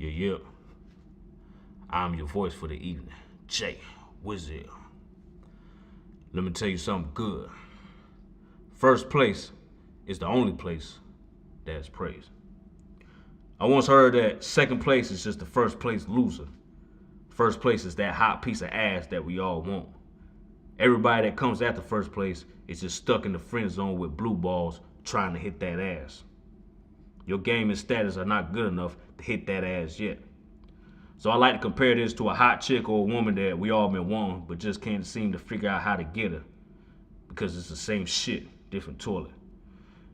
Yeah. I'm your voice for the evening, WIZZIEL'S. Let me tell you something good. First place is the only place that's praised. I once heard that second place is just the first place loser. First place is that hot piece of ass that we all want. Everybody that comes after first place is just stuck in the friend zone with blue balls trying to hit that ass. Your game and status are not good enough to hit that ass yet. So I like to compare this to a hot chick or a woman that we all been wanting but just can't seem to figure out how to get her. Because it's the same shit, different toilet.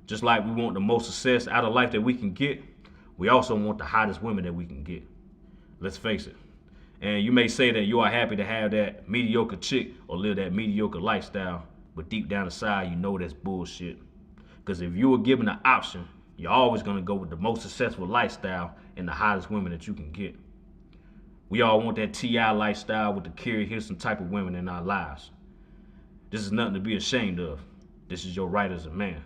Just like we want the most success out of life that we can get, we also want the hottest women that we can get. Let's face it. And you may say that you are happy to have that mediocre chick or live that mediocre lifestyle, but deep down inside you know that's bullshit. Because if you were given an option, you're always going to go with the most successful lifestyle and the hottest women that you can get. We all want that T.I. lifestyle with the Kerry Hilson type of women in our lives. This is nothing to be ashamed of. This is your right as a man.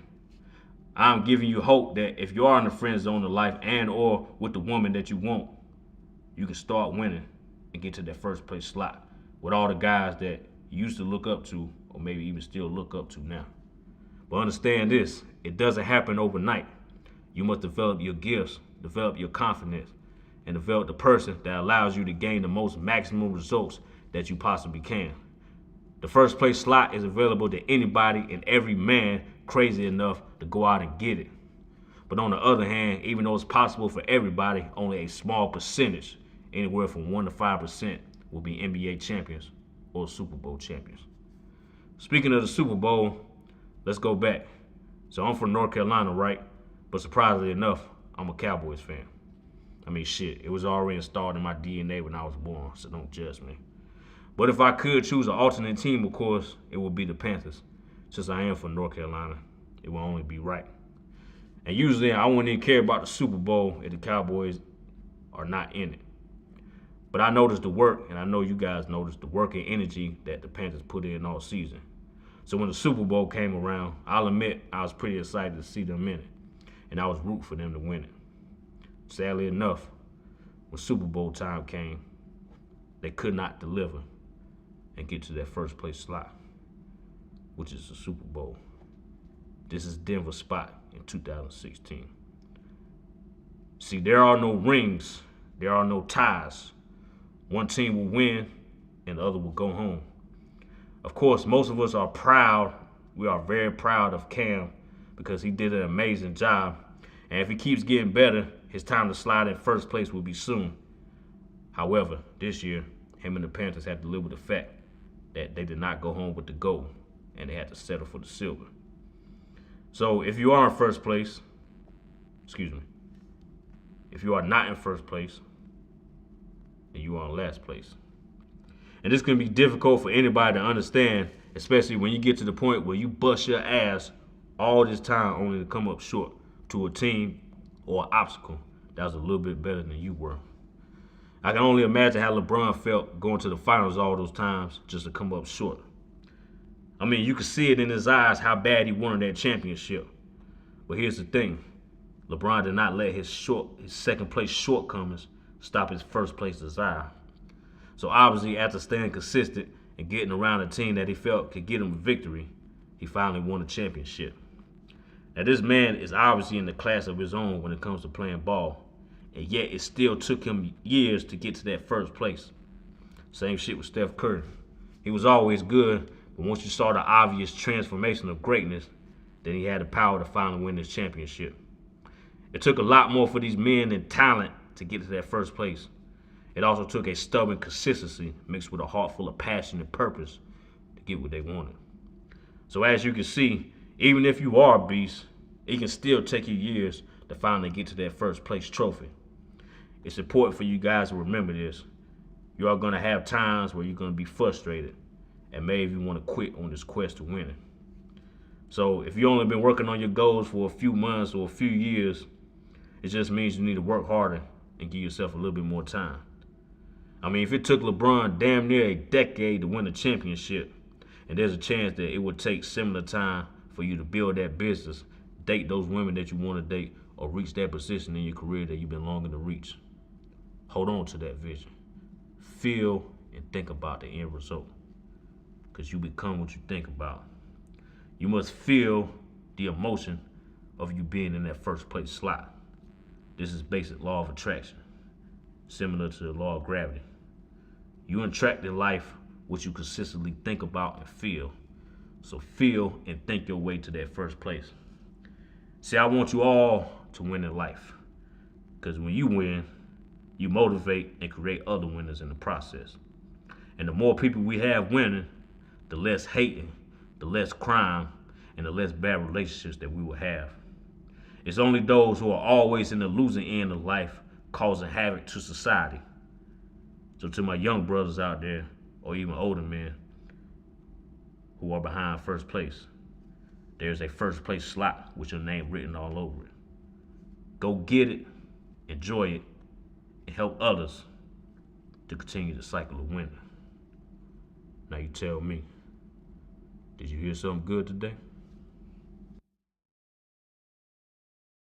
I'm giving you hope that if you are in the friend zone of life and or with the woman that you want, you can start winning and get to that first place slot with all the guys that you used to look up to or maybe even still look up to now. But understand this, it doesn't happen overnight. You must develop your gifts, develop your confidence, and develop the person that allows you to gain the most maximum results that you possibly can. The first place slot is available to anybody and every man crazy enough to go out and get it. But on the other hand, even though it's possible for everybody, only a small percentage, anywhere from 1 to 5%, will be NBA champions or Super Bowl champions. Speaking of the Super Bowl, let's go back. So I'm from North Carolina, right? But surprisingly enough, I'm a Cowboys fan. I mean, shit, it was already installed in my DNA when I was born, so don't judge me. But if I could choose an alternate team, of course, it would be the Panthers. Since I am from North Carolina, it will only be right. And usually I wouldn't even care about the Super Bowl if the Cowboys are not in it. But I noticed the work, and I know you guys noticed the work and energy that the Panthers put in all season. So when the Super Bowl came around, I'll admit I was pretty excited to see them in it. And I was rooting for them to win it. Sadly enough, when Super Bowl time came, they could not deliver and get to that first place slot, which is the Super Bowl. This is Denver's spot in 2016. See, there are no rings, there are no ties. One team will win and the other will go home. Of course, most of us are proud. We are very proud of Cam because he did an amazing job. And if he keeps getting better, his time to slide in first place will be soon. However, this year, him and the Panthers had to live with the fact that they did not go home with the gold and they had to settle for the silver. So if you are in first place, if you are not in first place, then you are in last place. And this can be difficult for anybody to understand, especially when you get to the point where you bust your ass all this time only to come up short to a team or an obstacle that was a little bit better than you were. I can only imagine how LeBron felt going to the finals all those times just to come up short. I mean, you could see it in his eyes how bad he wanted that championship. But here's the thing. LeBron did not let his second place shortcomings stop his first place desire. So obviously, after staying consistent and getting around a team that he felt could get him a victory, he finally won a championship. Now, this man is obviously in the class of his own when it comes to playing ball, and yet it still took him years to get to that first place. Same shit with Steph Curry. He was always good, but once you saw the obvious transformation of greatness, then he had the power to finally win this championship. It took a lot more for these men than talent to get to that first place. It also took a stubborn consistency mixed with a heart full of passion and purpose to get what they wanted. So as you can see, even if you are a beast, it can still take you years to finally get to that first place trophy. It's important for you guys to remember this. You are going to have times where you're going to be frustrated and maybe you want to quit on this quest to winning. So if you've only been working on your goals for a few months or a few years, it just means you need to work harder and give yourself a little bit more time. I mean, if it took LeBron damn near a decade to win a championship, and there's a chance that it would take similar time for you to build that business, date those women that you want to date, or reach that position in your career that you've been longing to reach. Hold on to that vision. Feel and think about the end result. Because you become what you think about. You must feel the emotion of you being in that first place slot. This is basic law of attraction, similar to the law of gravity. You attract in life what you consistently think about and feel. So feel and think your way to that first place. See, I want you all to win in life. Because when you win, you motivate and create other winners in the process. And the more people we have winning, the less hating, the less crime, and the less bad relationships that we will have. It's only those who are always in the losing end of life causing havoc to society. So to my young brothers out there, or even older men who are behind first place, there's a first place slot with your name written all over it. Go get it, enjoy it, and help others to continue the cycle of winning. Now you tell me, did you hear something good today?